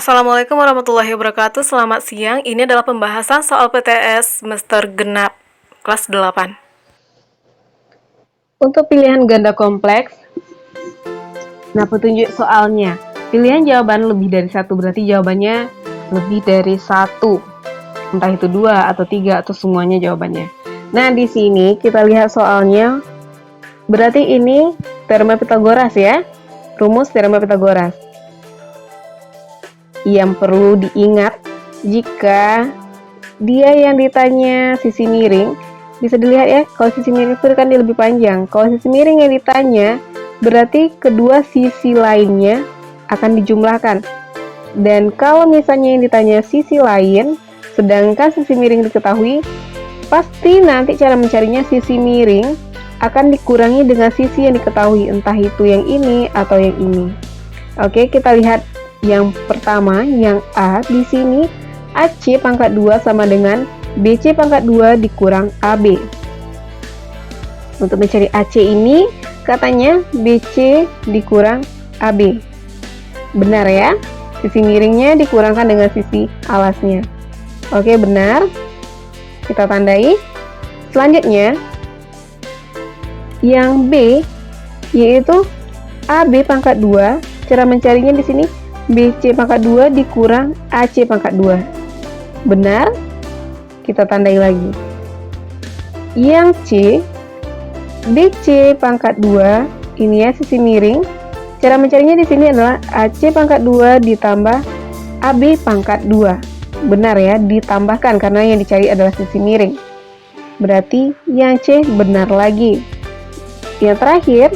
Assalamualaikum warahmatullahi wabarakatuh. Selamat siang. Ini adalah pembahasan soal PTS semester genap kelas 8. Untuk pilihan ganda kompleks, nah petunjuk soalnya, pilihan jawaban lebih dari satu, berarti jawabannya lebih dari satu. Entah itu 2 atau 3 atau semuanya jawabannya. Nah, di sini kita lihat soalnya, berarti ini teorema Pitagoras ya, rumus teorema Pitagoras. Yang perlu diingat, jika dia yang ditanya sisi miring, bisa dilihat ya, kalau sisi miring itu kan dia lebih panjang. Kalau sisi miring yang ditanya, berarti kedua sisi lainnya akan dijumlahkan. Dan kalau misalnya yang ditanya sisi lain, sedangkan sisi miring diketahui, pasti nanti cara mencarinya sisi miring akan dikurangi dengan sisi yang diketahui, entah itu yang ini atau yang ini. Oke, kita lihat yang pertama, yang A di sini AC pangkat 2 sama dengan BC pangkat 2 dikurang AB. Untuk mencari AC ini, katanya BC dikurang AB. Benar ya? Sisi miringnya dikurangkan dengan sisi alasnya. Oke, benar. Kita tandai. Selanjutnya, yang B yaitu AB pangkat 2. Cara mencarinya di sini BC pangkat 2 dikurang AC pangkat 2. Benar? Kita tandai lagi. Yang C, BC pangkat 2, ini ya sisi miring. Cara mencarinya di sini adalah AC pangkat 2 ditambah AB pangkat 2. Benar ya, ditambahkan karena yang dicari adalah sisi miring. Berarti yang C benar lagi. Yang terakhir,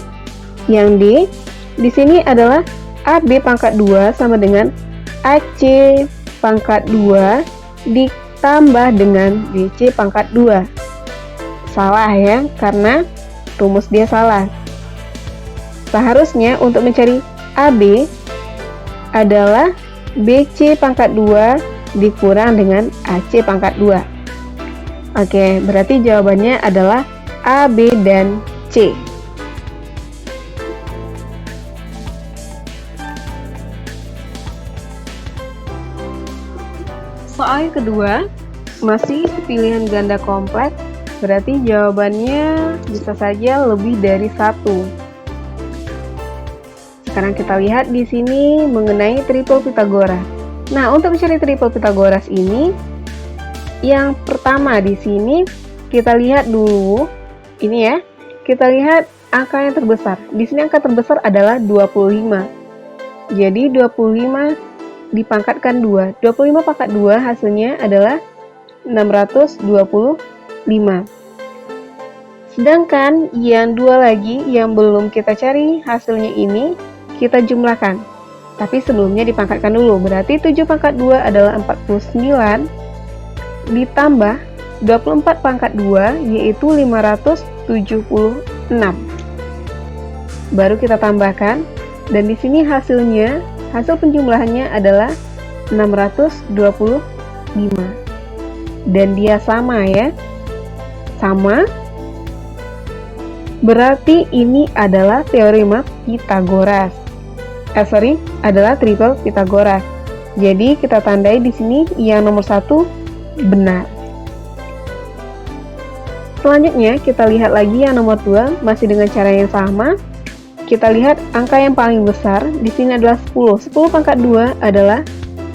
yang D, di sini adalah AB pangkat 2 sama dengan AC pangkat 2 ditambah dengan BC pangkat 2. Salah ya, karena rumus dia salah. Seharusnya untuk mencari AB adalah BC pangkat 2 dikurang dengan AC pangkat 2. Oke, berarti jawabannya adalah A, B, dan C. Soal yang kedua, masih pilihan ganda kompleks, berarti jawabannya bisa saja lebih dari satu. Sekarang kita lihat di sini mengenai triple Pitagoras. Nah, untuk mencari triple Pitagoras ini, yang pertama di sini kita lihat dulu, ini ya, kita lihat angka yang terbesar. Di sini angka terbesar adalah 25. Jadi 25 dipangkatkan 2. 25 pangkat 2 hasilnya adalah 625. Sedangkan yang dua lagi yang belum kita cari hasilnya ini kita jumlahkan. Tapi sebelumnya dipangkatkan dulu. Berarti 7 pangkat 2 adalah 49 ditambah 24 pangkat 2 yaitu 576. Baru kita tambahkan dan di sini hasilnya, hasil penjumlahannya adalah 625. Dan dia sama ya. Sama. Berarti ini adalah teorema Pitagoras. Adalah triple Pitagoras. Jadi kita tandai di sini yang nomor 1 benar. Selanjutnya kita lihat lagi yang nomor 2 masih dengan cara yang sama. Kita lihat angka yang paling besar di sini adalah 10. 10 pangkat 2 adalah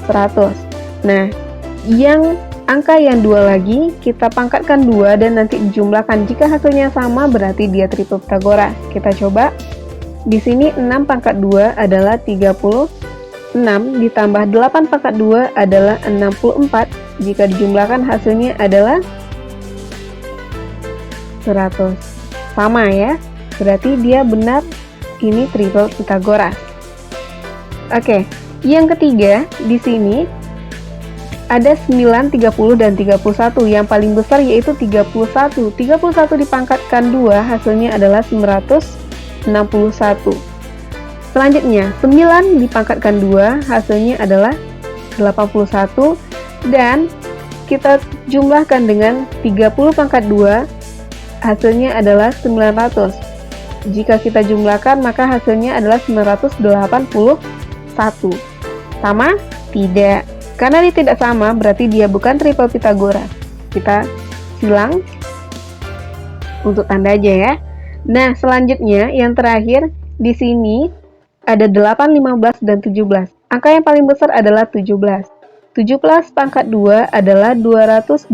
100. Nah, yang angka yang dua lagi kita pangkatkan 2 dan nanti dijumlahkan. Jika hasilnya sama berarti dia triple Pitagoras. Kita coba. Di sini 6 pangkat 2 adalah 36 ditambah 8 pangkat 2 adalah 64. Jika dijumlahkan hasilnya adalah 100. Sama ya. Berarti dia benar. Ini triple Pitagoras. Oke, yang ketiga di sini ada 9, 30 dan 31. Yang paling besar yaitu 31. 31 dipangkatkan 2 hasilnya adalah 961. Selanjutnya 9 dipangkatkan 2 hasilnya adalah 81 dan kita jumlahkan dengan 30 pangkat 2 hasilnya adalah 900. Jika kita jumlahkan maka hasilnya adalah 981. Sama? Tidak. Karena dia tidak sama, berarti dia bukan triple Pythagoras. Kita silang untuk tanda aja ya. Nah, selanjutnya yang terakhir di sini ada 8, 15, dan 17. Angka yang paling besar adalah 17. 17 pangkat 2 adalah 289.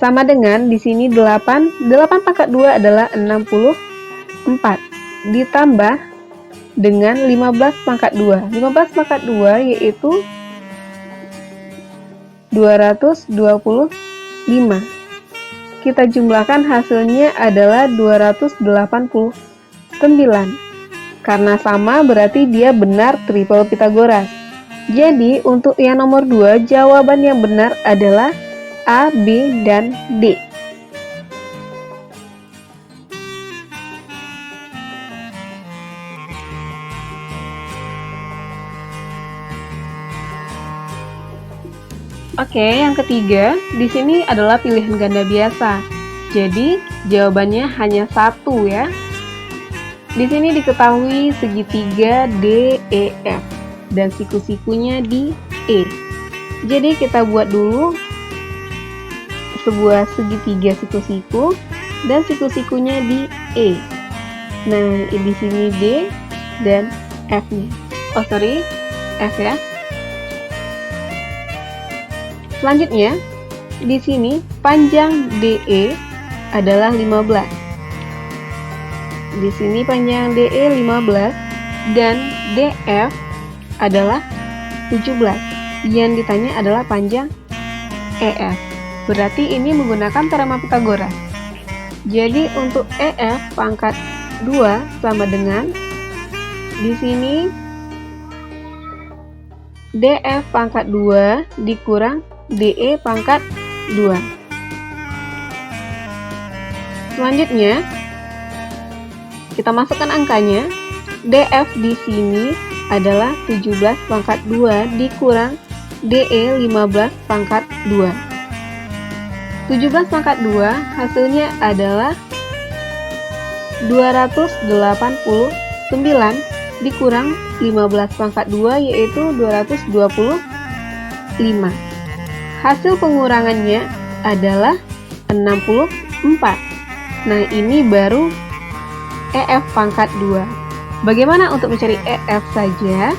Sama dengan di sini 8. 8 pangkat 2 adalah 64. Ditambah dengan 15 pangkat 2. 15 pangkat 2 yaitu 225. Kita jumlahkan hasilnya adalah 289. Karena sama berarti dia benar triple Pythagoras. Jadi untuk yang nomor 2 jawaban yang benar adalah A, B, dan D. Oke, yang ketiga, di sini adalah pilihan ganda biasa. Jadi, jawabannya hanya satu ya. Di sini diketahui segitiga DEF dan siku-sikunya di E. Jadi, kita buat dulu sebuah segitiga siku-siku dan siku-sikunya di E. Nah, di sini D dan F-nya. Oh, sorry, F ya. Selanjutnya, di sini panjang DE adalah 15. Di sini panjang DE 15 dan DF adalah 17. Yang ditanya adalah panjang EF. Berarti ini menggunakan teorema Pythagoras. Jadi untuk EF pangkat 2 sama dengan di sini DF pangkat 2 dikurang DE pangkat 2. Selanjutnya, kita masukkan angkanya. DF di sini adalah 17 pangkat 2 dikurang DE 15 pangkat 2. 17 pangkat 2 hasilnya adalah 289 dikurang 15 pangkat 2 yaitu 225. Hasil pengurangannya adalah 64. Nah, ini baru EF pangkat 2. Bagaimana untuk mencari EF saja?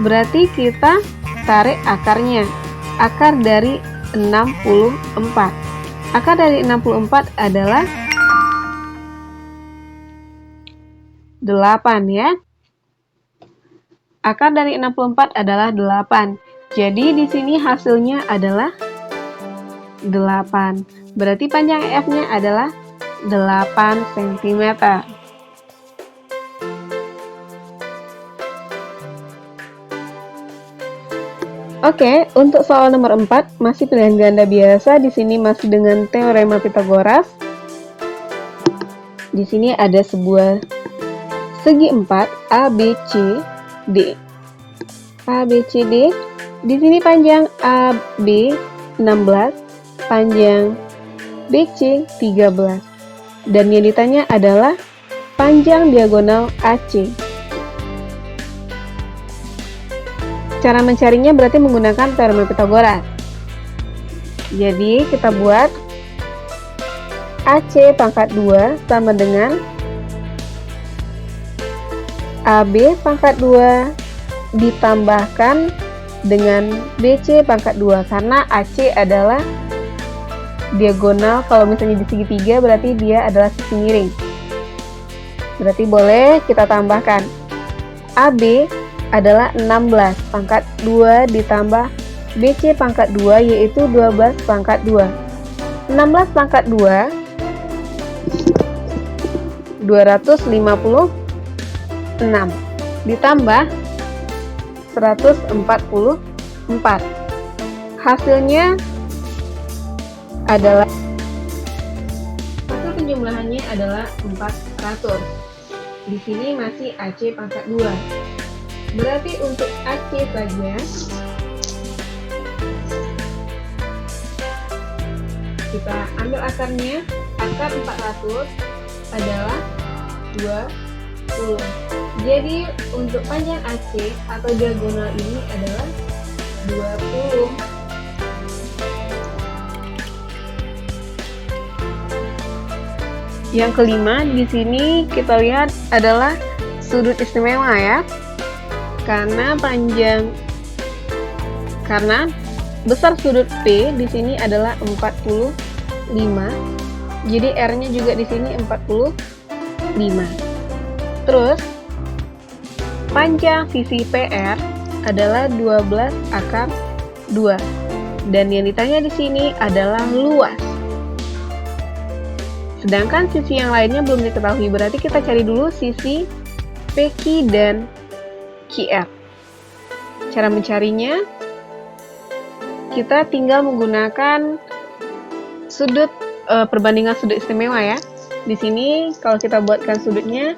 Berarti kita tarik akarnya. Akar dari 64. Akar dari 64 adalah 8 ya. Akar dari 64 adalah 8. Jadi di sini hasilnya adalah 8. Berarti panjang EF-nya adalah 8 cm. Oke, untuk soal nomor 4 masih pilihan ganda biasa. Di sini masih dengan teorema Pythagoras. Di sini ada sebuah segi 4 ABC D. ABCD. Di sini panjang AB 16, panjang BC 13. Dan yang ditanya adalah panjang diagonal AC. Cara mencarinya berarti menggunakan teorema Pythagoras. Jadi kita buat AC pangkat 2 sama dengan AB pangkat 2 ditambahkan dengan BC pangkat 2 karena AC adalah diagonal. Kalau misalnya di segitiga berarti dia adalah sisi miring. Berarti boleh kita tambahkan AB adalah 16 pangkat 2 ditambah BC pangkat 2 yaitu 12 pangkat 2. 16 pangkat 2 256 ditambah 144. Hasilnya adalah hasil penjumlahannya adalah 400. Di sini masih AC pangkat 2. Berarti untuk AC saja kita ambil akarnya. Akar 400 adalah 2 10. Jadi untuk panjang AC atau diagonal ini adalah 20. Yang kelima di sini kita lihat adalah sudut istimewa ya. Karena besar sudut P di sini adalah 45. Jadi R-nya juga di sini 45. Terus panjang sisi PR adalah 12 akar 2. Dan yang ditanya di sini adalah luas. Sedangkan sisi yang lainnya belum diketahui, berarti kita cari dulu sisi PQ dan QR. Cara mencarinya, kita tinggal menggunakan perbandingan sudut istimewa ya. Di sini kalau kita buatkan sudutnya,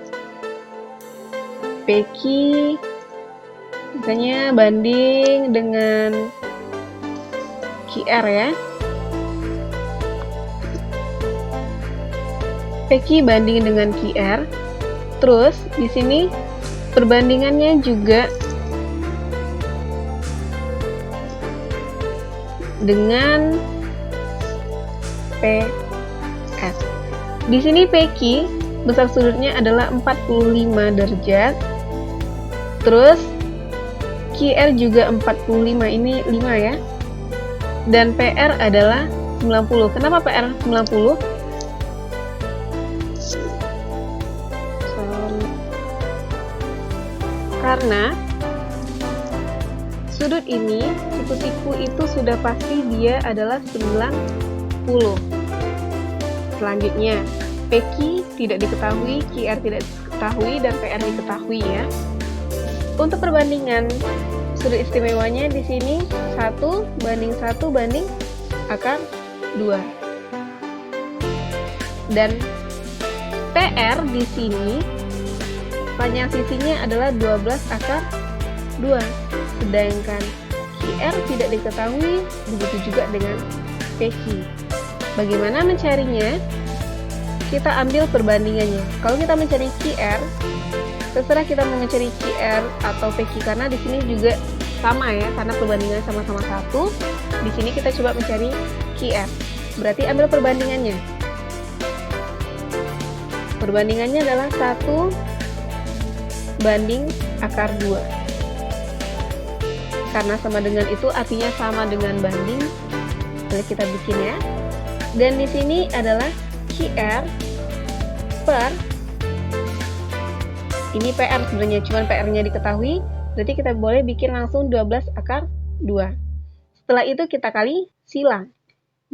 PQ misalnya banding dengan QR ya. PQ banding dengan QR. Terus di sini perbandingannya juga dengan PS. Di sini PQ besar sudutnya adalah 45 derajat. Terus QR juga 45, ini 5 ya. Dan PR adalah 90. Kenapa PR 90? Karena sudut ini, siku-siku itu sudah pasti dia adalah 90. Selanjutnya, PQ tidak diketahui, QR tidak diketahui, dan PR diketahui ya. Untuk perbandingan sudut istimewanya di sini 1 banding 1 banding akar 2. Dan PR di sini panjang sisinya adalah 12 akar 2. Sedangkan QR tidak diketahui, begitu juga dengan PQ. Bagaimana mencarinya? Kita ambil perbandingannya. Kalau kita mencari QR, terserah kita mau mencari QR atau PQ karena di sini juga sama ya, karena perbandingannya sama-sama 1. Di sini kita coba mencari QR. Berarti ambil perbandingannya. Perbandingannya adalah 1 banding akar 2. Karena sama dengan itu artinya sama dengan banding. Boleh kita bikin ya. Dan di sini adalah QR per, ini PR sebenarnya, cuman PR-nya diketahui, berarti kita boleh bikin langsung 12 akar 2. Setelah itu kita kali silang.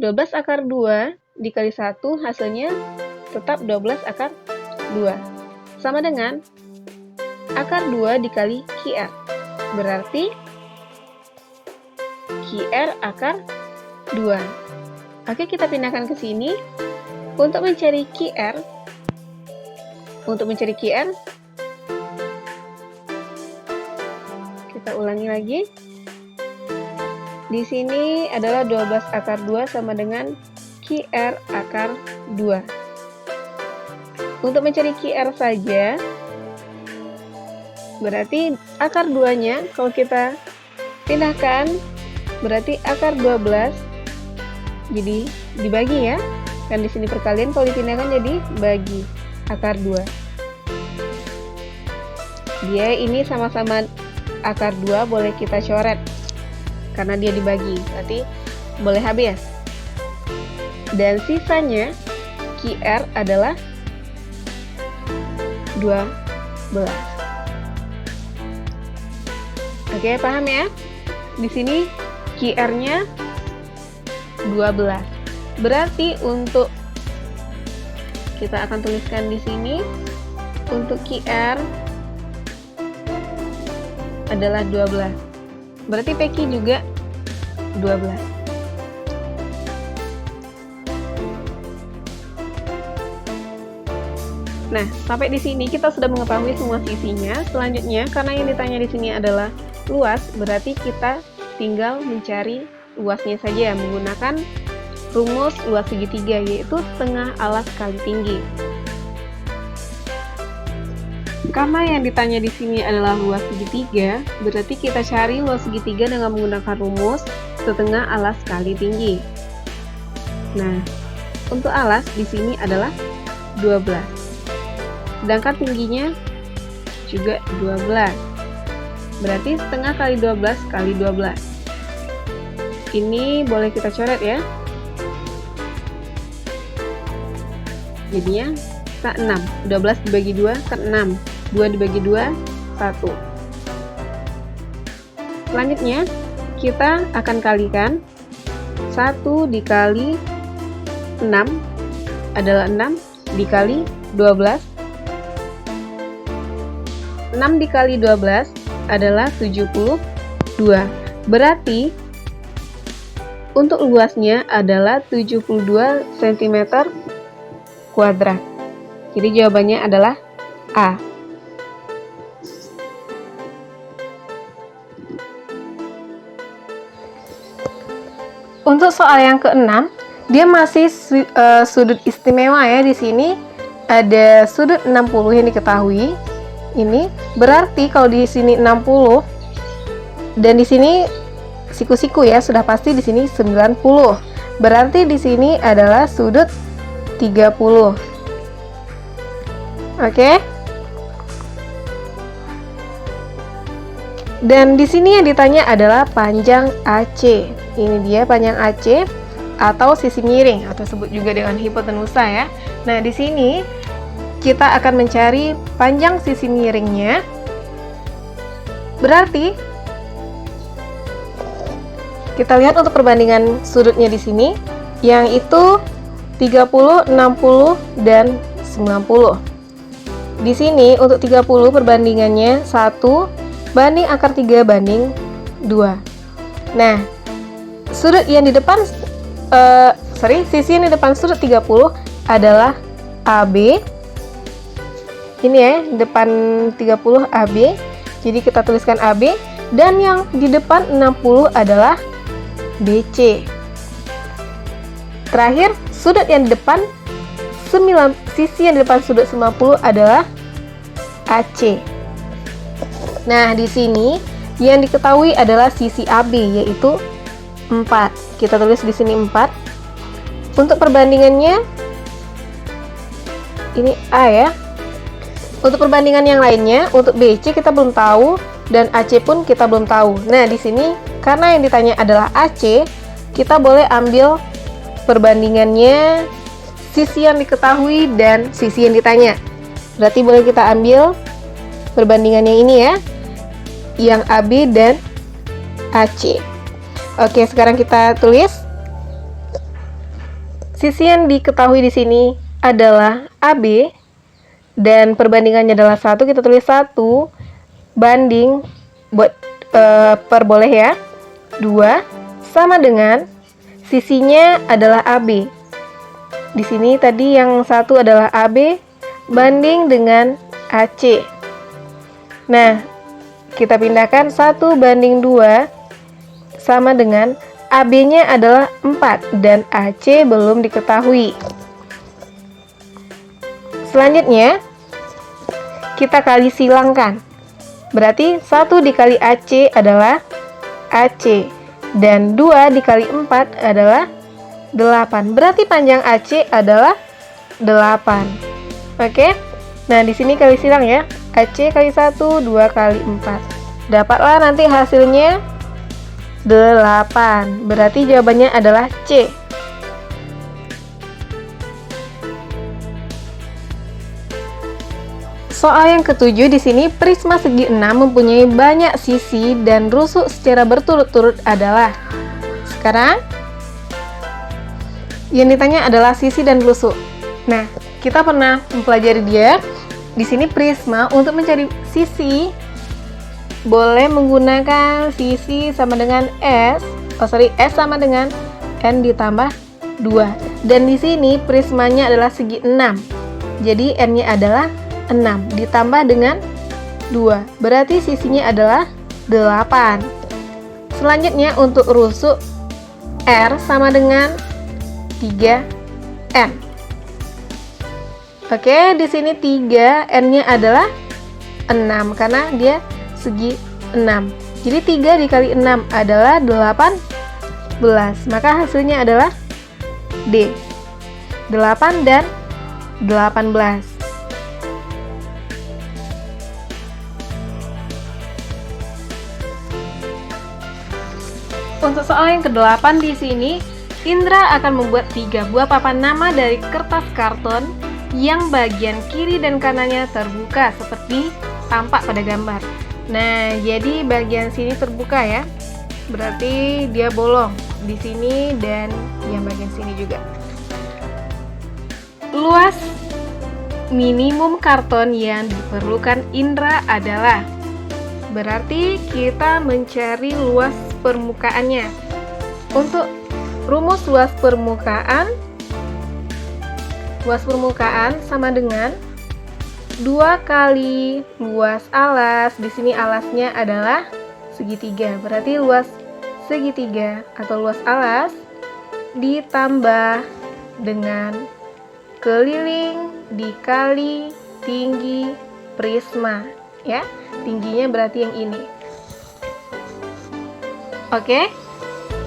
12 akar 2 dikali 1 hasilnya tetap 12 akar 2. Sama dengan akar 2 dikali QR. Berarti QR akar 2. Oke, kita pindahkan ke sini. Untuk mencari QR, kita ulangi lagi. Di sini adalah 12 akar 2 sama dengan QR akar 2. Untuk mencari QR saja, berarti akar 2-nya kalau kita pindahkan, berarti akar 12 jadi dibagi ya. Kan di sini perkalian, kalau dipindahkan jadi bagi akar 2. Dia ini sama-sama akar 2, boleh kita coret karena dia dibagi, berarti boleh habis. Dan sisanya QR adalah 12. Oke, paham ya? Di sini QR-nya 12. Berarti untuk kita akan tuliskan di sini untuk QR adalah 12. Berarti PQ juga 12. Nah, sampai di sini kita sudah mengetahui semua sisinya. Selanjutnya, karena yang ditanya di sini adalah luas, berarti kita tinggal mencari luasnya saja menggunakan rumus luas segitiga, yaitu setengah alas kali tinggi. Karena yang ditanya di sini adalah luas segitiga, berarti kita cari luas segitiga dengan menggunakan rumus setengah alas kali tinggi. Nah, untuk alas di sini adalah 12. Sedangkan tingginya juga 12. Berarti setengah kali 12 kali 12. Ini boleh kita coret ya. Jadinya kan 6. 12 dibagi 2 kan 6. 2 dibagi 2, 1. Selanjutnya, kita akan kalikan 1 dikali 6 adalah 6 dikali 12. 6 dikali 12 adalah 72. Berarti, untuk luasnya adalah 72 cm kuadrat. Jadi jawabannya adalah A. Untuk soal yang keenam, dia masih sudut istimewa ya. Di sini ada sudut 60 yang diketahui. Ini berarti kalau di sini 60 dan di sini siku-siku ya, sudah pasti di sini 90. Berarti di sini adalah sudut 30. Oke? Dan di sini yang ditanya adalah panjang AC. Ini dia panjang AC atau sisi miring atau disebut juga dengan hipotenusa ya. Nah, di sini kita akan mencari panjang sisi miringnya. Berarti kita lihat untuk perbandingan sudutnya di sini, yang itu 30, 60 dan 90. Di sini untuk 30 perbandingannya 1 banding akar 3 banding 2. Nah, sudut yang di depan sisi yang di depan sudut 30 adalah AB. Ini ya, depan 30 AB. Jadi kita tuliskan AB dan yang di depan 60 adalah BC. Terakhir, sudut yang di depan sisi yang di depan sudut 90 adalah AC. Nah, di sini yang diketahui adalah sisi AB yaitu 4. Kita tulis di sini 4. Untuk perbandingannya ini A ya. Untuk perbandingan yang lainnya, untuk BC kita belum tahu dan AC pun kita belum tahu. Nah, di sini karena yang ditanya adalah AC, kita boleh ambil perbandingannya sisi yang diketahui dan sisi yang ditanya. Berarti boleh kita ambil perbandingannya ini ya, yang AB dan AC. Oke, sekarang kita tulis sisi yang diketahui di sini adalah AB dan perbandingannya adalah 1. Kita tulis 1 banding buat per boleh ya, 2 sama dengan sisinya adalah AB. Di sini tadi yang 1 adalah AB banding dengan AC. Nah, kita pindahkan 1 banding 2 sama dengan AB-nya adalah 4 dan AC belum diketahui. Selanjutnya, kita kali silangkan. Berarti 1 dikali AC adalah AC dan 2 dikali 4 adalah 8. Berarti panjang AC adalah 8. Oke? Nah, di sini kali silang ya. AC kali 1, 2 kali 4. Dapatlah nanti hasilnya 8. Berarti jawabannya adalah C. Soal yang ketujuh, di sini prisma segi 6 mempunyai banyak sisi dan rusuk secara berturut-turut adalah. Sekarang yang ditanya adalah sisi dan rusuk. Nah, kita pernah mempelajari dia. Di sini prisma untuk mencari sisi boleh menggunakan sisi sama dengan S sama dengan N ditambah 2. Dan di sini prismanya adalah segi 6. Jadi N-nya adalah 6 ditambah dengan 2. Berarti sisinya adalah 8. Selanjutnya untuk rusuk R sama dengan 3N. Oke, di sini 3, N-nya adalah 6 karena dia segi 6. Jadi 3 dikali 6 adalah 18. Maka hasilnya adalah D. 8 dan 18. Untuk soal yang ke-8 di sini, Indra akan membuat 3 buah papan nama dari kertas karton yang bagian kiri dan kanannya terbuka seperti tampak pada gambar. Nah, jadi bagian sini terbuka ya. Berarti dia bolong di sini dan yang bagian sini juga. Luas minimum karton yang diperlukan Indra adalah, berarti kita mencari luas permukaannya. Untuk rumus luas permukaan sama dengan 2 kali luas alas. Di sini alasnya adalah segitiga, berarti luas segitiga atau luas alas ditambah dengan keliling dikali tinggi prisma ya. Tingginya berarti yang ini. Oke.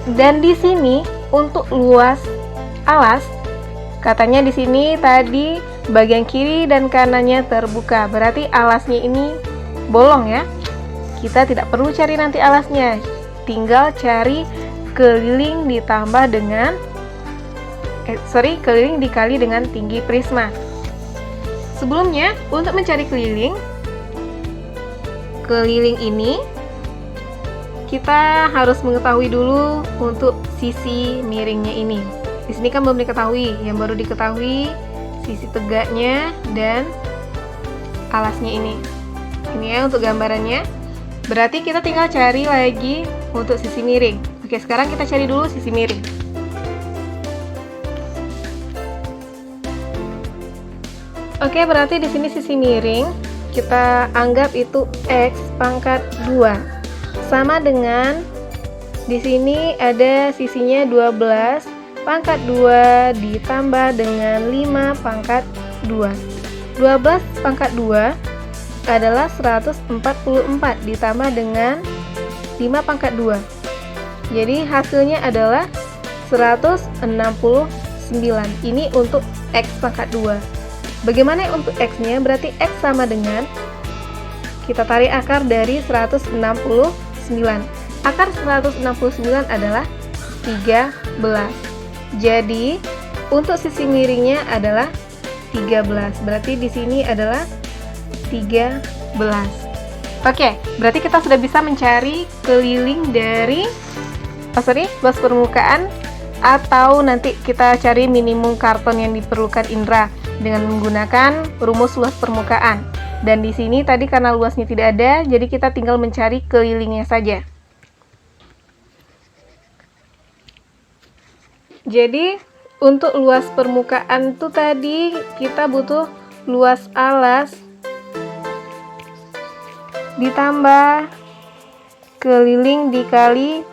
Dan di sini untuk luas alas, katanya di sini tadi bagian kiri dan kanannya terbuka. Berarti alasnya ini bolong ya. Kita tidak perlu cari nanti alasnya. Tinggal cari keliling ditambah dengan keliling dikali dengan tinggi prisma. Sebelumnya, untuk mencari keliling ini kita harus mengetahui dulu untuk sisi miringnya ini. Di sini kan belum diketahui, yang baru diketahui sisi tegaknya dan alasnya ini. Ini ya untuk gambarannya. Berarti kita tinggal cari lagi untuk sisi miring. Oke, sekarang kita cari dulu sisi miring. Oke, berarti di sini sisi miring kita anggap itu X pangkat 2. Sama dengan di sini ada sisinya 12 pangkat 2 ditambah dengan 5 pangkat 2. 12 pangkat 2 adalah 144 ditambah dengan 5 pangkat 2. Jadi hasilnya adalah 169. Ini untuk X pangkat 2. Bagaimana untuk X-nya? Berarti X sama dengan, kita tarik akar dari 169. Akar 169 adalah 13. Jadi untuk sisi miringnya adalah 13. Berarti di sini adalah 13. Oke, berarti kita sudah bisa mencari keliling dari luas permukaan, atau nanti kita cari minimum karton yang diperlukan Indra dengan menggunakan rumus luas permukaan. Dan di sini tadi karena luasnya tidak ada, jadi kita tinggal mencari kelilingnya saja. Jadi untuk luas permukaan itu tadi kita butuh luas alas ditambah keliling dikali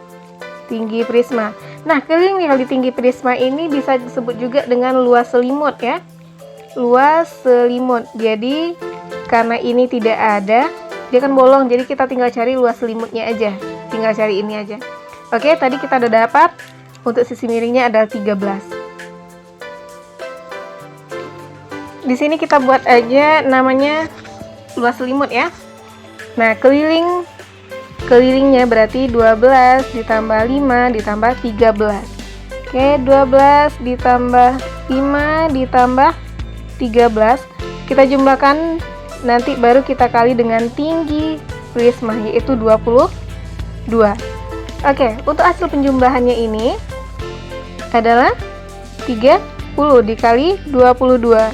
tinggi prisma. Nah, keliling dikali tinggi prisma ini bisa disebut juga dengan luas selimut ya. Luas selimut. Jadi karena ini tidak ada, dia kan bolong, jadi kita tinggal cari luas selimutnya aja. Tinggal cari ini aja. Oke, tadi kita udah dapat untuk sisi miringnya adalah 13. Di sini kita buat aja namanya luas selimut ya. Nah, kelilingnya berarti 12 ditambah 5 ditambah 13. Oke, 12 ditambah 5 ditambah 13. Kita jumlahkan, nanti baru kita kali dengan tinggi prisma, yaitu 22. Oke, untuk hasil penjumlahannya ini adalah 30 dikali 22.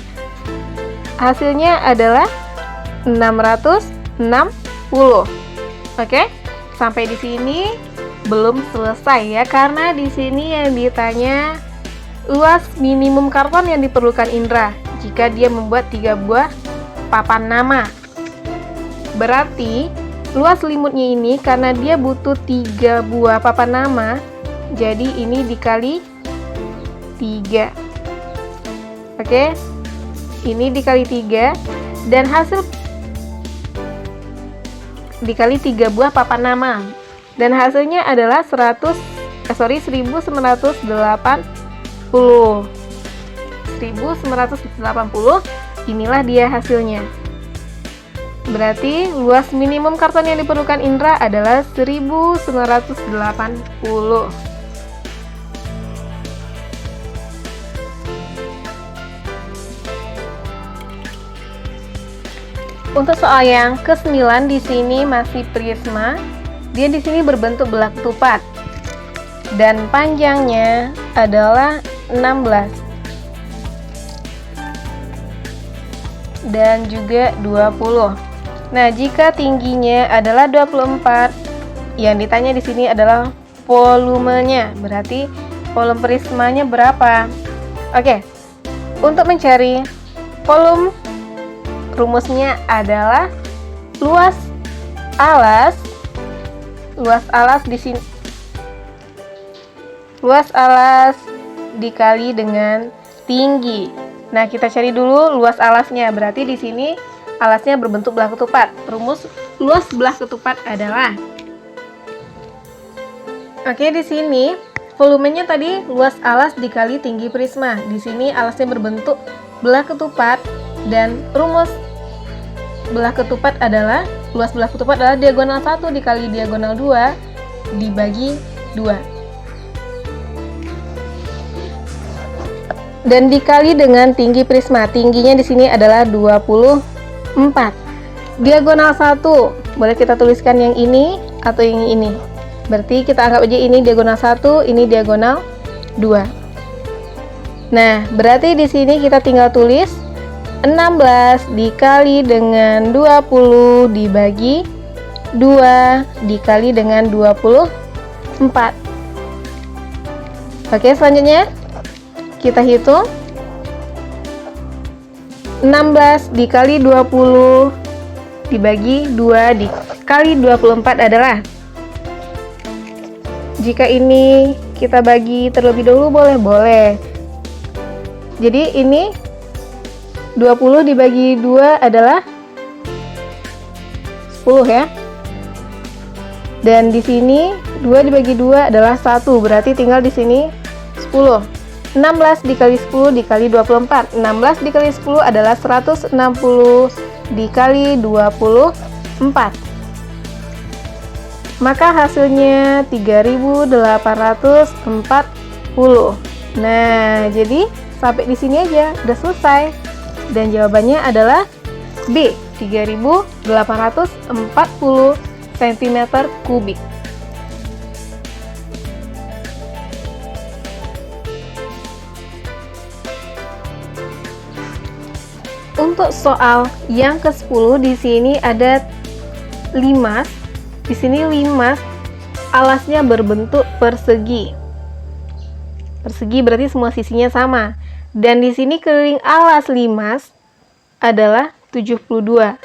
Hasilnya adalah 660. Oke, sampai di sini belum selesai ya, karena di sini yang ditanya luas minimum karton yang diperlukan Indra jika dia membuat 3 buah papan nama. Berarti luas selimutnya ini karena dia butuh 3 buah papan nama, jadi ini dikali 3. Oke, ini dikali 3, dan hasil dikali 3 buah papan nama. Dan hasilnya adalah 1980. 1980, inilah dia hasilnya. Berarti luas minimum karton yang diperlukan Indra adalah 1980. Untuk soal yang ke-9 di sini masih prisma. Dia di sini berbentuk belah ketupat dan panjangnya adalah 16 dan juga 20. Nah, jika tingginya adalah 24, yang ditanya di sini adalah volumenya. Berarti volume prismanya berapa? Oke. Untuk mencari volume, rumusnya adalah luas alas di sini. Luas alas dikali dengan tinggi. Nah, kita cari dulu luas alasnya. Berarti di sini alasnya berbentuk belah ketupat. Rumus luas belah ketupat adalah, oke, di sini volumenya tadi luas alas dikali tinggi prisma. Di sini alasnya berbentuk belah ketupat dan rumus belah ketupat adalah, luas belah ketupat adalah diagonal 1 dikali diagonal 2 dibagi 2. Dan dikali dengan tinggi prisma. Tingginya di sini adalah 24. Diagonal 1, boleh kita tuliskan yang ini atau yang ini. Berarti kita anggap aja ini diagonal 1, ini diagonal 2. Nah, berarti di sini kita tinggal tulis 16 dikali dengan 20 dibagi 2 dikali dengan 24. Oke, selanjutnya kita hitung. 16 dikali 20 dibagi 2 dikali 24 adalah, jika ini kita bagi terlebih dahulu boleh. Jadi ini 20 dibagi 2 adalah 10 ya. Dan di sini 2 dibagi 2 adalah 1, berarti tinggal di sini 10. 16 dikali 10 dikali 24. 16 dikali 10 adalah 160 dikali 24. Maka hasilnya 3840. Nah, jadi sampai di sini aja udah selesai. Dan jawabannya adalah B, 3840 cm3. Untuk soal yang ke-10 di sini ada limas. Di sini limas alasnya berbentuk persegi. Persegi berarti semua sisinya sama. Dan di sini keliling alas limas adalah 72.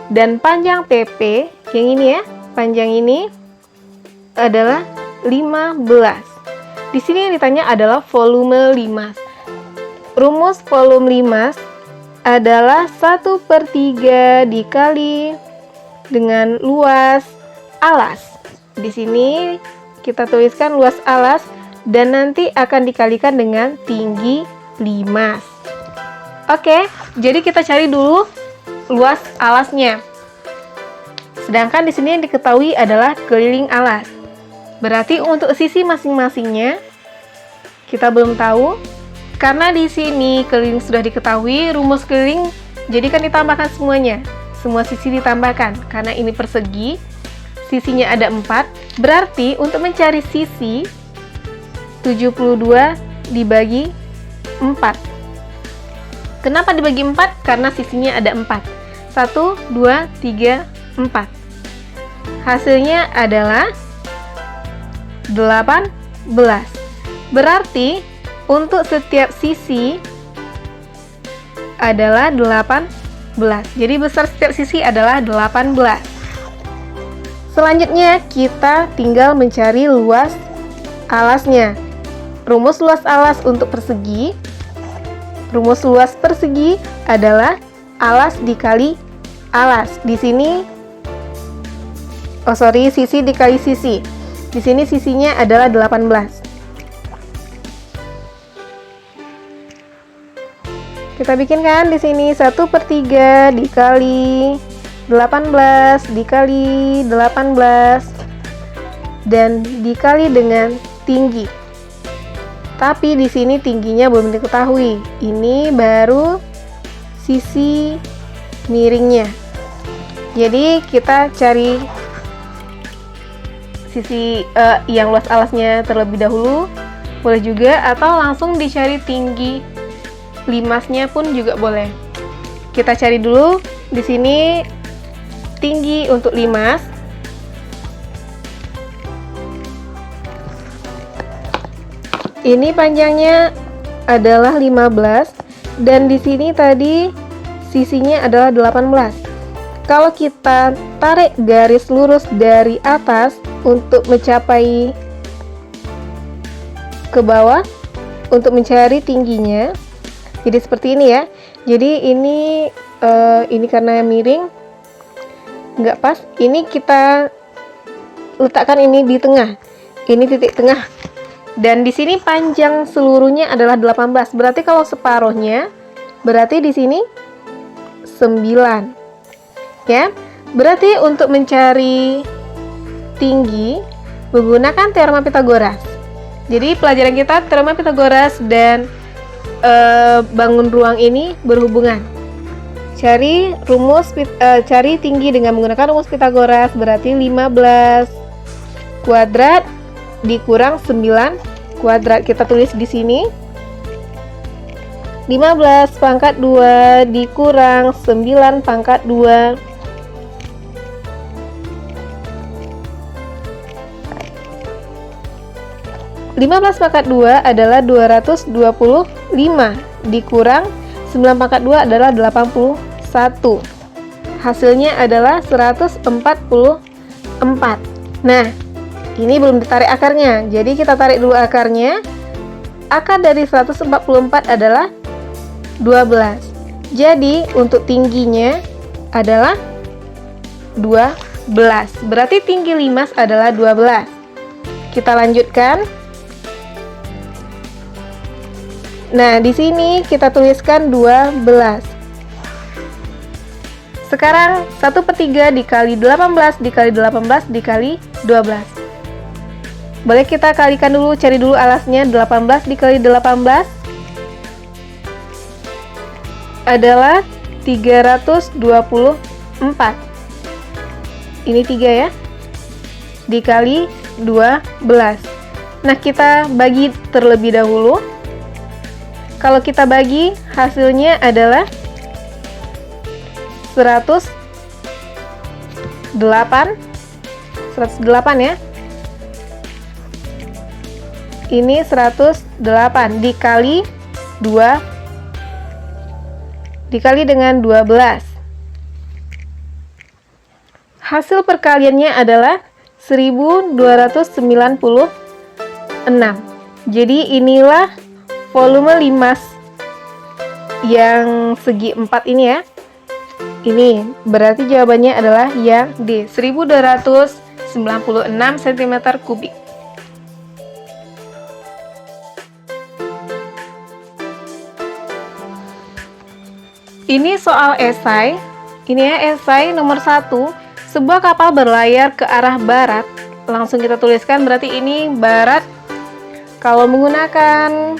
Dan panjang TP yang ini ya, panjang ini adalah 15. Di sini yang ditanya adalah volume limas. Rumus volume limas adalah 1/3 dikali dengan luas alas. Di sini kita tuliskan luas alas dan nanti akan dikalikan dengan tinggi limas. Oke, jadi kita cari dulu luas alasnya. Sedangkan di sini yang diketahui adalah keliling alas. Berarti untuk sisi masing-masingnya kita belum tahu. Karena di sini keliling sudah diketahui, rumus keliling jadikan ditambahkan semuanya. Semua sisi ditambahkan. Karena ini persegi, sisinya ada 4. Berarti untuk mencari sisi 72 dibagi 4. Kenapa dibagi 4? Karena sisinya ada 4. 1, 2, 3, 4. Hasilnya adalah 18. Berarti untuk setiap sisi adalah 18. Jadi besar setiap sisi adalah 18. Selanjutnya kita tinggal mencari luas alasnya. Rumus luas alas untuk persegi. Rumus luas persegi adalah alas dikali alas. Di sini Oh sorry, sisi dikali sisi. Di sini sisinya adalah 18. Kita bikinkan di sini 1/3 dikali 18 dikali 18 dan dikali dengan tinggi. Tapi di sini tingginya belum diketahui. Ini baru sisi miringnya. Jadi kita cari sisi yang luas alasnya terlebih dahulu, boleh juga, atau langsung dicari tinggi limasnya pun juga boleh. Kita cari dulu di sini tinggi untuk limas. Ini panjangnya adalah 15 dan di sini tadi sisinya adalah 18. Kalau kita tarik garis lurus dari atas untuk mencapai ke bawah untuk mencari tingginya, jadi seperti ini ya. Jadi ini karena miring nggak pas, ini kita letakkan ini di tengah. Ini titik tengah. Dan di sini panjang seluruhnya adalah 18. Berarti kalau separuhnya berarti di sini 9. Ya. Berarti untuk mencari tinggi menggunakan teorema Pythagoras. Jadi pelajaran kita teorema Pythagoras dan bangun ruang ini berhubungan. Cari tinggi dengan menggunakan rumus Pythagoras, berarti 15 kuadrat dikurang 9 kuadrat. Kita tulis di sini 15 pangkat 2 dikurang 9 pangkat 2. Lima belas pangkat 2 adalah 225 dikurang 9 pangkat 2 adalah 81. Hasilnya adalah 144. Nah, ini belum ditarik akarnya. Jadi kita tarik dulu akarnya. Akar dari 144 adalah 12. Jadi untuk tingginya adalah 12. Berarti tinggi limas adalah 12. Kita lanjutkan. Nah, di sini kita tuliskan 12. Sekarang 1/3 dikali 18 dikali 18 dikali 12. Boleh kita kalikan dulu, cari dulu alasnya. 18 dikali 18 adalah 324. Ini 3 ya. Dikali 12. Nah, kita bagi terlebih dahulu. Kalau kita bagi, hasilnya adalah 108 ya. Ini 108 dikali 2 dikali dengan 12. Hasil perkaliannya adalah 1296. Jadi inilah volume limas yang segi 4 ini ya. Ini berarti jawabannya adalah yang D, 1296 cm3. Ini soal esai. Ini ya esai nomor 1. Sebuah kapal berlayar ke arah barat. Langsung kita tuliskan, berarti ini barat. Kalau menggunakan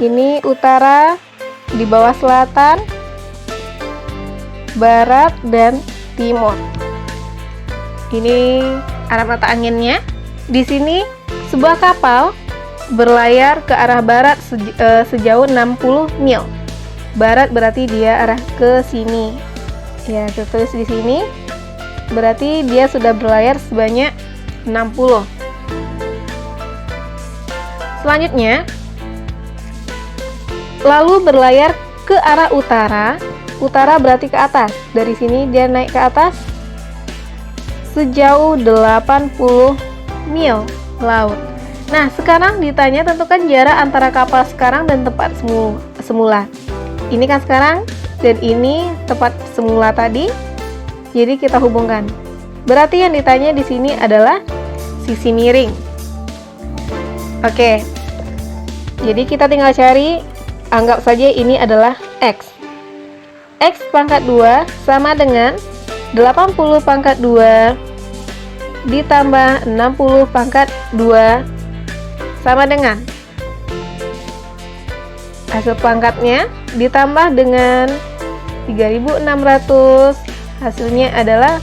ini utara, di bawah selatan, barat, dan timur. Ini arah mata anginnya. Di sini sebuah kapal berlayar ke arah barat sejauh 60 mil. Barat berarti dia arah ke sini. Ya, kita tulis di sini. Berarti dia sudah berlayar sebanyak 60. Selanjutnya, lalu berlayar ke arah utara. Utara berarti ke atas. Dari sini dia naik ke atas sejauh 80 mil laut. Nah, sekarang ditanya tentukan jarak antara kapal sekarang dan tempat semula. Ini kan sekarang dan ini tempat semula tadi. Jadi kita hubungkan. Berarti yang ditanya di sini adalah sisi miring. Oke. Jadi kita tinggal cari, anggap saja ini adalah X. X pangkat 2 sama dengan 80 pangkat 2 ditambah 60 pangkat 2 sama dengan hasil pangkatnya ditambah dengan 3600, hasilnya adalah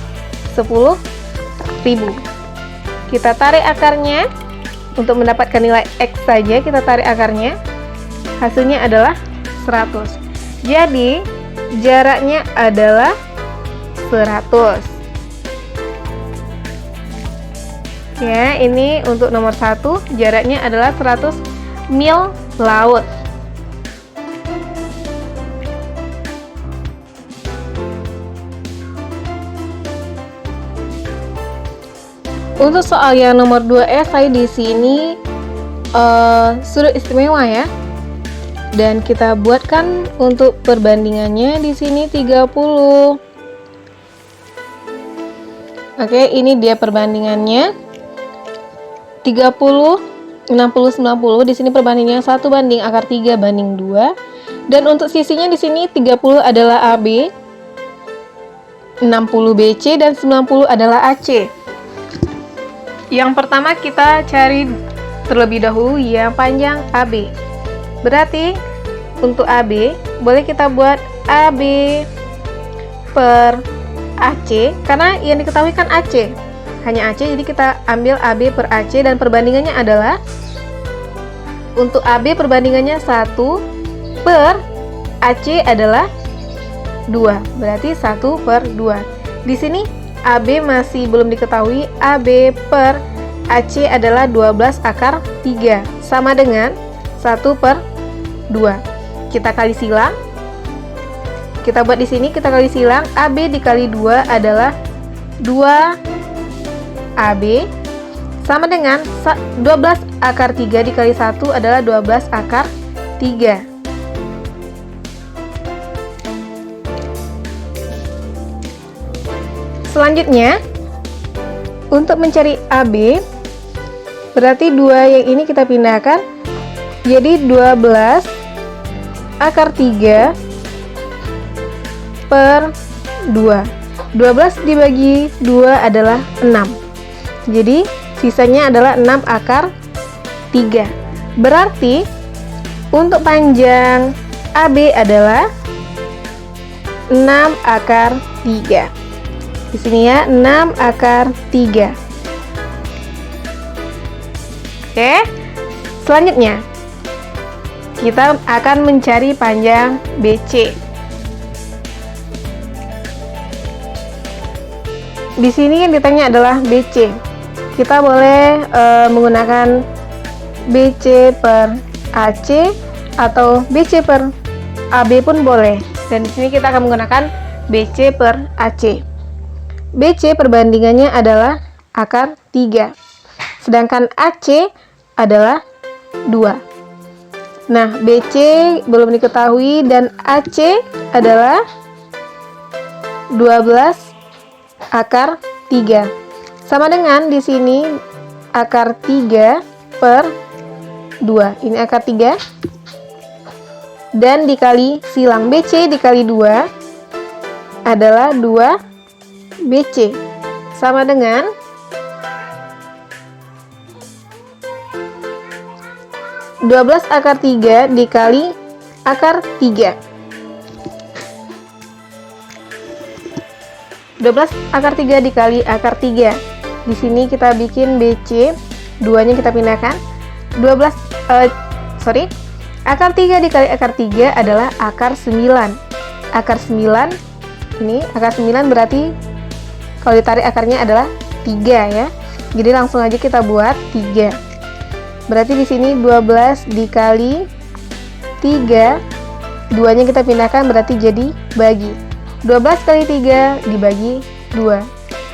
10.000. Kita tarik akarnya. Untuk mendapatkan nilai X saja kita tarik akarnya, hasilnya adalah 100. Jadi jaraknya adalah 100. Ya, ini untuk nomor 1, jaraknya adalah 100 mil laut. Untuk soal yang nomor 2 esai di sini sudut istimewa ya. Dan kita buatkan untuk perbandingannya di sini 30. Oke, ini dia perbandingannya. 30, 60, 90. Di sini perbandingannya 1 banding akar 3 banding 2. Dan untuk sisinya di sini 30 adalah AB, 60 BC dan 90 adalah AC. Yang pertama kita cari terlebih dahulu yang panjang AB. Berarti untuk AB boleh kita buat AB per AC, karena yang diketahui kan AC, hanya AC, jadi kita ambil AB per AC dan perbandingannya adalah untuk AB perbandingannya 1 per AC adalah 2, berarti 1 per 2. Di sini AB masih belum diketahui, AB per AC adalah 12 akar 3 sama dengan 1 per 2. Kita kali silang. Kita buat di sini, kita kali silang. AB dikali 2 adalah 2 AB sama dengan 12 akar 3 dikali 1 adalah 12 akar 3. Selanjutnya, untuk mencari AB, berarti 2 yang ini kita pindahkan, jadi 12 akar 3 per 2. 12 dibagi 2 adalah 6. Jadi, sisanya adalah 6 akar 3. Berarti, untuk panjang AB adalah 6 akar 3. Di sini ya, 6 akar 3. Oke. Selanjutnya, kita akan mencari panjang BC. Di sini yang ditanya adalah BC. Kita boleh menggunakan BC per AC atau BC per AB pun boleh. Dan di sini kita akan menggunakan BC per AC. BC perbandingannya adalah akar 3. Sedangkan AC adalah 2. Nah, BC belum diketahui dan AC adalah 12 akar 3. Sama dengan di sini akar 3 per 2. Ini akar 3. Dan dikali silang, BC dikali 2 adalah 2 BC sama dengan 12 akar 3 dikali akar 3. 12 akar 3 dikali akar 3. Di sini kita bikin BC, 2-nya kita pindahkan. Akar 3 dikali akar 3 adalah akar 9. Akar 9, ini akar 9 berarti kalau ditarik akarnya adalah 3 ya. Jadi langsung aja kita buat 3. Berarti di sini 12 dikali 3, 2-nya kita pindahkan berarti jadi bagi. 12 kali 3 dibagi 2.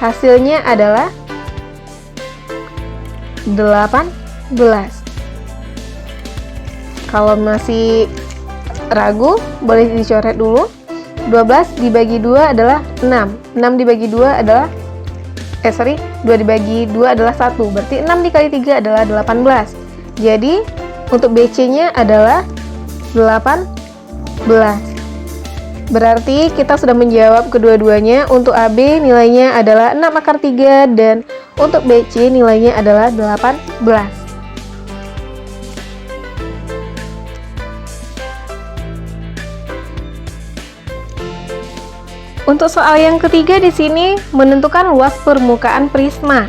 Hasilnya adalah 18. Kalau masih ragu, boleh dicoret dulu. 12 dibagi 2 adalah 6. 6 dibagi 2 adalah 2 dibagi 2 adalah 1. Berarti 6 dikali 3 adalah 18. Jadi untuk BC-nya adalah 18. Berarti kita sudah menjawab kedua-duanya. Untuk AB nilainya adalah 6 akar 3 dan untuk BC nilainya adalah 18. Untuk soal yang ketiga di sini menentukan luas permukaan prisma.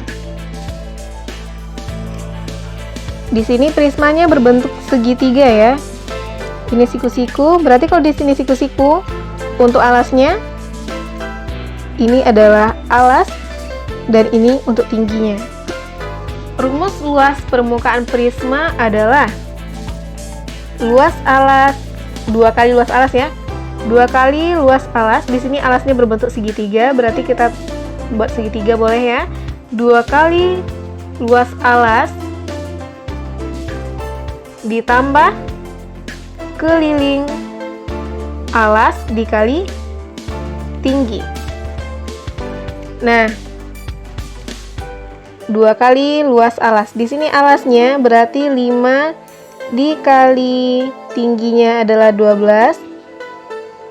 Di sini prismanya berbentuk segitiga ya. Ini siku-siku, berarti kalau di sini siku-siku, untuk alasnya ini adalah alas dan ini untuk tingginya. Rumus luas permukaan prisma adalah luas alas 2 kali luas alas ya. 2 kali luas alas, di sini alasnya berbentuk segitiga, berarti kita buat segitiga boleh ya. 2 kali luas alas ditambah keliling alas dikali tinggi. Nah, 2 kali luas alas. Di sini alasnya berarti 5 dikali tingginya adalah 12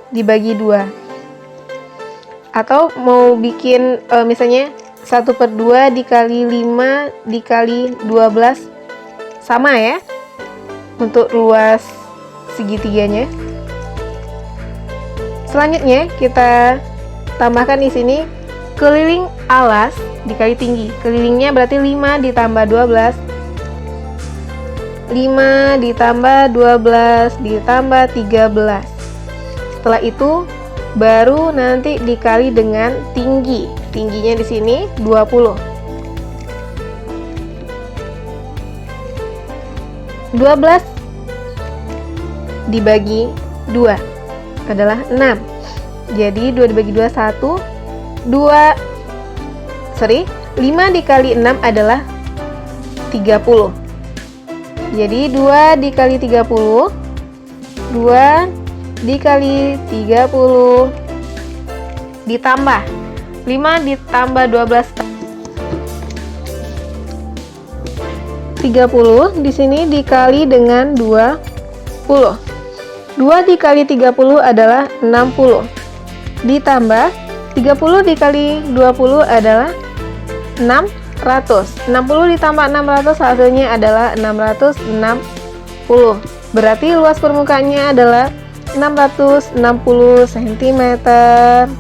dibagi 2. Atau mau bikin misalnya 1/2 dikali 5 dikali 12 sama ya untuk luas segitiganya. Selanjutnya kita tambahkan di sini keliling alas dikali tinggi. Kelilingnya berarti 5 ditambah 12. 5 ditambah 12 ditambah 13. Setelah itu baru nanti dikali dengan tinggi. Tingginya di sini 20. 12 dibagi 2 adalah 6. Jadi 2 dibagi 2 1. 5 dikali 6 adalah 30. Jadi 2 dikali 30, 2 dikali 30 ditambah 5 ditambah 12 30. Di sini dikali dengan 20. 2 dikali 30 adalah 60. Ditambah 30 dikali 20 adalah 600. 60 ditambah 600 hasilnya adalah 660. Berarti luas permukaannya adalah 660 cm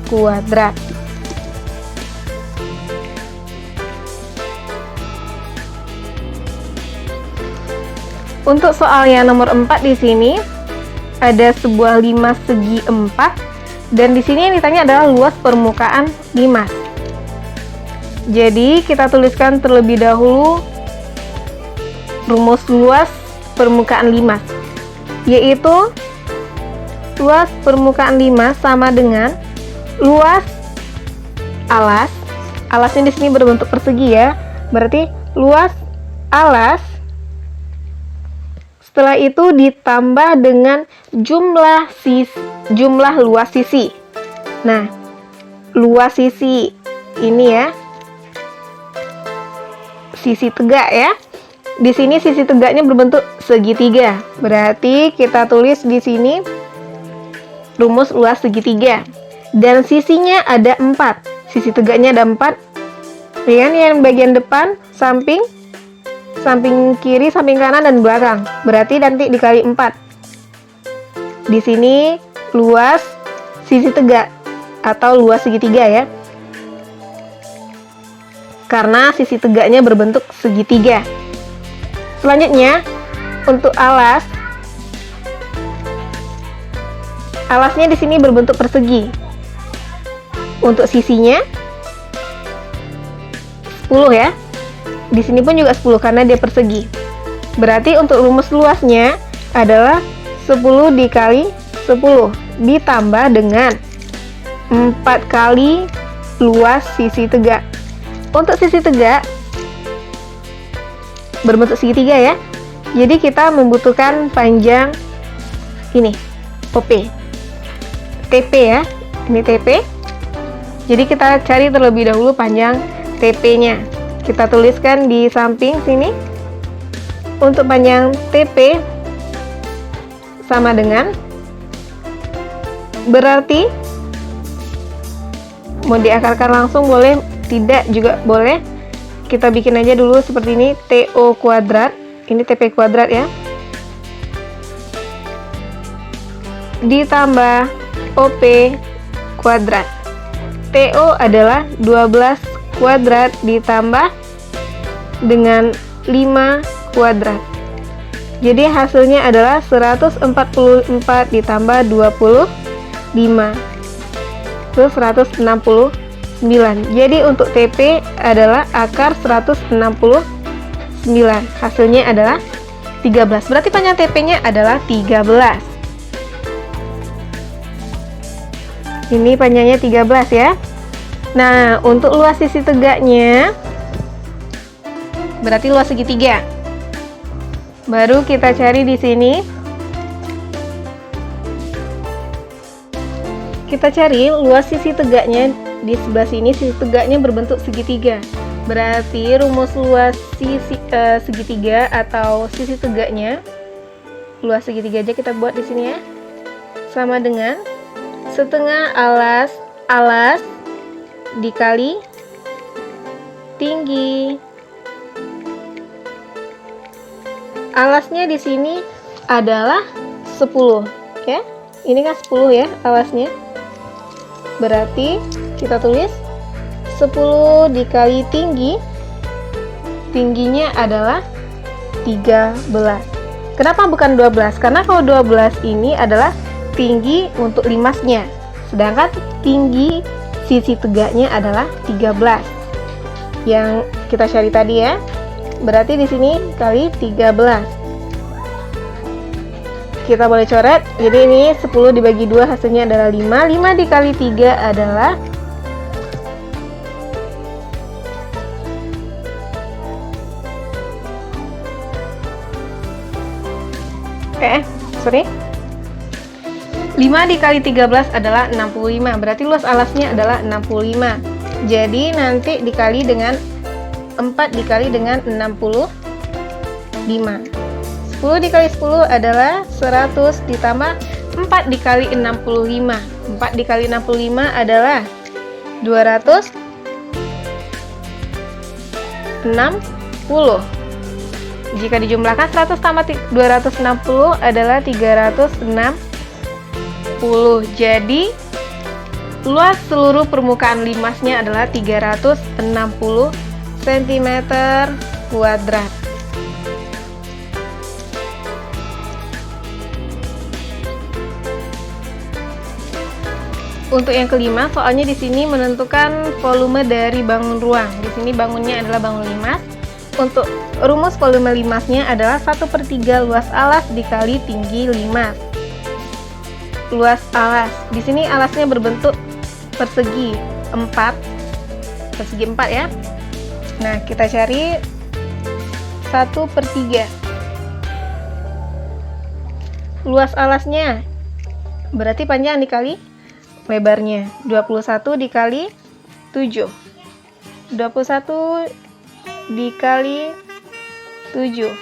kuadrat. Untuk soal yang nomor 4 di sini ada sebuah limas segi 4 dan di sini yang ditanya adalah luas permukaan limas. Jadi kita tuliskan terlebih dahulu rumus luas permukaan limas, yaitu luas permukaan limas sama dengan luas alas. Alasnya di sini berbentuk persegi ya. Berarti luas alas setelah itu ditambah dengan jumlah luas sisi. Nah, luas sisi ini ya. Sisi tegak ya. Di sini sisi tegaknya berbentuk segitiga. Berarti kita tulis di sini rumus luas segitiga. Dan sisinya ada 4. Sisi tegaknya ada 4. Dengan yang bagian depan, samping kiri, samping kanan dan belakang. Berarti nanti dikali 4. Di sini luas sisi tegak atau luas segitiga ya. Karena sisi tegaknya berbentuk segitiga. Selanjutnya untuk alasnya di sini berbentuk persegi. Untuk sisinya 10 ya. Di sini pun juga 10 karena dia persegi. Berarti untuk rumus luasnya adalah 10 dikali 10 ditambah dengan 4 kali luas sisi tegak. Untuk sisi tegak berbentuk segitiga ya. Jadi kita membutuhkan panjang ini OP. TP ya. Ini TP. Jadi kita cari terlebih dahulu panjang TP-nya. Kita tuliskan di samping sini. Untuk panjang TP sama dengan, berarti mau diakarkan langsung boleh, tidak juga boleh. Kita bikin aja dulu seperti ini, TO kuadrat. Ini TP kuadrat ya. Ditambah OP kuadrat. TO adalah 12 kuadrat ditambah dengan 5 kuadrat. Jadi hasilnya adalah 144 ditambah 25. Itu 169. Jadi untuk TP adalah akar 169. Hasilnya adalah 13. Berarti panjang TP-nya adalah 13. Ini panjangnya 13 ya. Nah, untuk luas sisi tegaknya berarti luas segitiga. Baru kita cari di sini. Kita cari luas sisi tegaknya di sebelah sini. Sisi tegaknya berbentuk segitiga. Berarti rumus luas sisi segitiga atau sisi tegaknya, luas segitiga aja kita buat di sini ya. Sama dengan setengah alas dikali tinggi. Alasnya di sini adalah 10, ya. Ini kan 10 ya alasnya. Berarti kita tulis 10 dikali tinggi. Tingginya adalah 13. Kenapa bukan 12? Karena kalau 12 ini adalah tinggi untuk limasnya. Sedangkan tinggi sisi tegaknya adalah 13. Yang kita cari tadi ya. Berarti di sini kali 13. Kita boleh coret. Jadi ini 10 dibagi 2 hasilnya adalah 5. 5 dikali 3 adalah sorry. 5 dikali 13 adalah 65. Berarti luas alasnya adalah 65. Jadi nanti dikali dengan 4 dikali dengan 65. 10 dikali 10 adalah 100 ditambah 4 dikali 65. 4 dikali 65 adalah 260. Jika dijumlahkan 100 tambah 260 adalah 360. Jadi luas seluruh permukaan limasnya adalah 360 cm kuadrat. Untuk yang kelima, soalnya di sini menentukan volume dari bangun ruang. Di sini bangunnya adalah bangun limas. Untuk rumus volume limasnya adalah 1/3 luas alas dikali tinggi limas. Luas alas. Di sini alasnya berbentuk persegi 4. Persegi 4 ya. Nah, kita cari 1/3. Luas alasnya berarti panjang dikali lebarnya. 21 dikali 7. 21 dikali 7.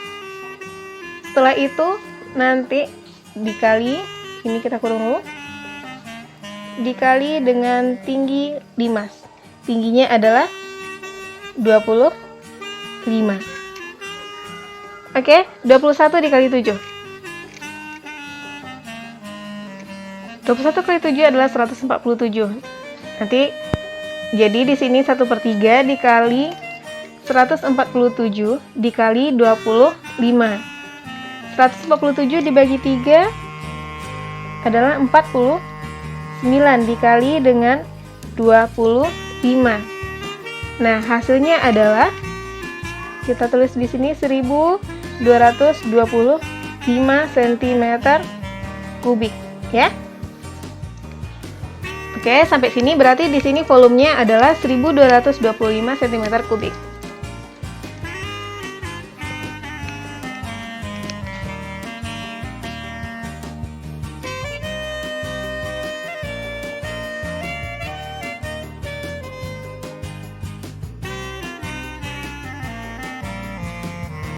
Setelah itu nanti dikali, ini kita kurung dulu, dikali dengan tinggi limas. Tingginya adalah 25. Oke, 21 dikali 7. 21 kali 7 adalah 147. Nanti jadi di sini 1/3 dikali 147 dikali 25. 147 dibagi 3 adalah 49 dikali dengan 25. Nah, hasilnya adalah, kita tulis di sini 1225 cm kubik ya. Oke, sampai sini berarti di sini volumenya adalah 1225 cm kubik.